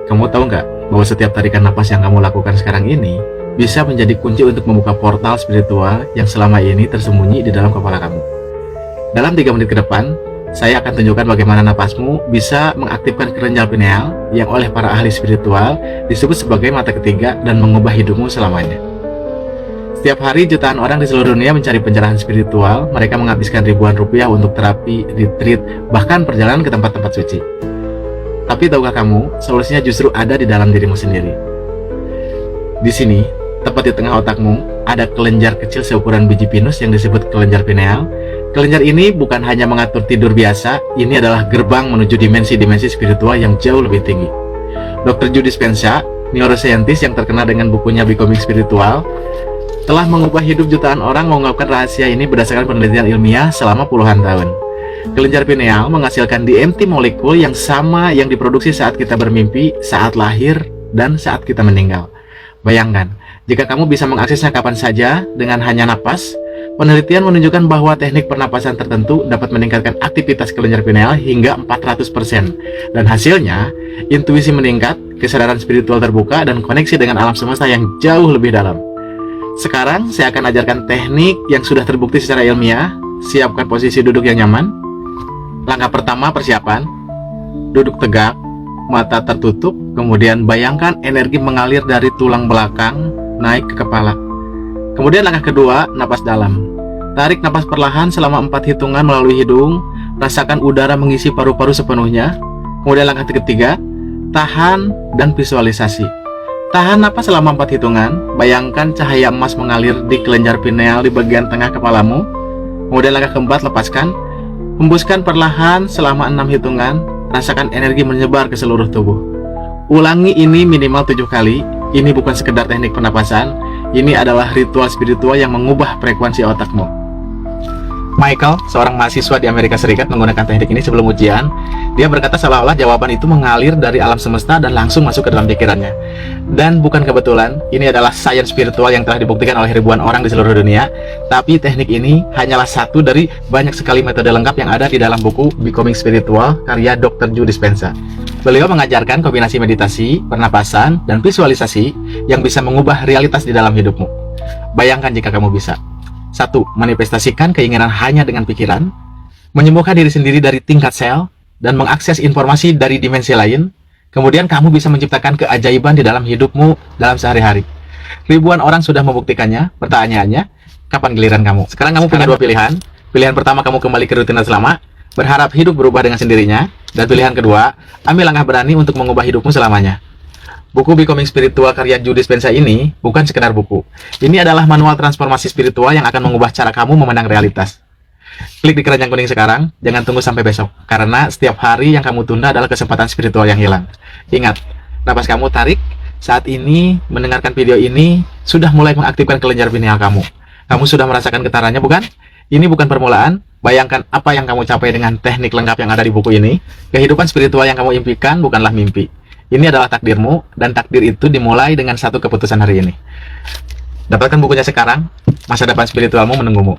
Kamu tahu nggak bahwa setiap tarikan napas yang kamu lakukan sekarang ini bisa menjadi kunci untuk membuka portal spiritual yang selama ini tersembunyi di dalam kepala kamu. Dalam 3 menit ke depan, saya akan tunjukkan bagaimana napasmu bisa mengaktifkan kelenjar pineal yang oleh para ahli spiritual disebut sebagai mata ketiga dan mengubah hidupmu selamanya. Setiap hari jutaan orang di seluruh dunia mencari pencerahan spiritual. Mereka menghabiskan ribuan rupiah untuk terapi, retreat, bahkan perjalanan ke tempat-tempat suci. Tapi tahukah kamu, solusinya justru ada di dalam dirimu sendiri. Di sini, tepat di tengah otakmu, ada kelenjar kecil seukuran biji pinus yang disebut kelenjar pineal. Kelenjar ini bukan hanya mengatur tidur biasa, ini adalah gerbang menuju dimensi-dimensi spiritual yang jauh lebih tinggi. Dr. Joe Dispenza, neuroscientist yang terkenal dengan bukunya Becoming Spiritual, telah mengubah hidup jutaan orang mengungkapkan rahasia ini berdasarkan penelitian ilmiah selama puluhan tahun. Kelenjar pineal menghasilkan DMT molekul yang sama yang diproduksi saat kita bermimpi, saat lahir, dan saat kita meninggal. Bayangkan, jika kamu bisa mengaksesnya kapan saja dengan hanya napas. Penelitian menunjukkan bahwa teknik pernapasan tertentu dapat meningkatkan aktivitas kelenjar pineal hingga 400%. Dan hasilnya, intuisi meningkat, kesadaran spiritual terbuka, dan koneksi dengan alam semesta yang jauh lebih dalam. Sekarang, saya akan ajarkan teknik yang sudah terbukti secara ilmiah. Siapkan posisi duduk yang nyaman. Langkah pertama, persiapan. Duduk tegak, mata tertutup, kemudian bayangkan energi mengalir dari tulang belakang naik ke kepala. Kemudian langkah kedua, napas dalam. Tarik napas perlahan selama 4 hitungan melalui hidung. Rasakan udara mengisi paru-paru sepenuhnya. Kemudian langkah ketiga, tahan dan visualisasi. Tahan napas selama 4 hitungan. Bayangkan cahaya emas mengalir di kelenjar pineal di bagian tengah kepalamu. Kemudian langkah keempat, lepaskan. Hembuskan perlahan selama 6 hitungan. Rasakan energi menyebar ke seluruh tubuh. Ulangi ini minimal 7 kali. Ini bukan sekedar teknik pernapasan. Ini adalah ritual spiritual yang mengubah frekuensi otakmu. Michael, seorang mahasiswa di Amerika Serikat, menggunakan teknik ini sebelum ujian. Dia berkata seolah-olah jawaban itu mengalir dari alam semesta dan langsung masuk ke dalam pikirannya. Dan bukan kebetulan, ini adalah sains spiritual yang telah dibuktikan oleh ribuan orang di seluruh dunia. Tapi teknik ini hanyalah satu dari banyak sekali metode lengkap yang ada di dalam buku Becoming Spiritual karya Dr. Joe Dispenza. Beliau mengajarkan kombinasi meditasi, pernapasan, dan visualisasi yang bisa mengubah realitas di dalam hidupmu. Bayangkan jika kamu bisa. 1. Manifestasikan keinginan hanya dengan pikiran. Menyembuhkan diri sendiri dari tingkat sel dan mengakses informasi dari dimensi lain. Kemudian kamu bisa menciptakan keajaiban di dalam hidupmu dalam sehari-hari. Ribuan orang sudah membuktikannya. Pertanyaannya, kapan giliran kamu? Sekarang kamu punya 2 pilihan. Pilihan pertama, kamu kembali ke rutinitas lama, berharap hidup berubah dengan sendirinya. Dan pilihan kedua, ambil langkah berani untuk mengubah hidupmu selamanya. Buku Becoming Spiritual karya Joe Dispenza ini bukan sekedar buku. Ini adalah manual transformasi spiritual yang akan mengubah cara kamu memandang realitas. Klik di keranjang kuning sekarang, jangan tunggu sampai besok. Karena setiap hari yang kamu tunda adalah kesempatan spiritual yang hilang. Ingat, napas kamu tarik. Saat ini, mendengarkan video ini, sudah mulai mengaktifkan kelenjar pineal kamu. Kamu sudah merasakan getarannya, bukan? Ini bukan permulaan. Bayangkan apa yang kamu capai dengan teknik lengkap yang ada di buku ini. Kehidupan spiritual yang kamu impikan bukanlah mimpi. Ini adalah takdirmu, dan takdir itu dimulai dengan satu keputusan hari ini. Dapatkan bukunya sekarang, masa depan spiritualmu menunggumu.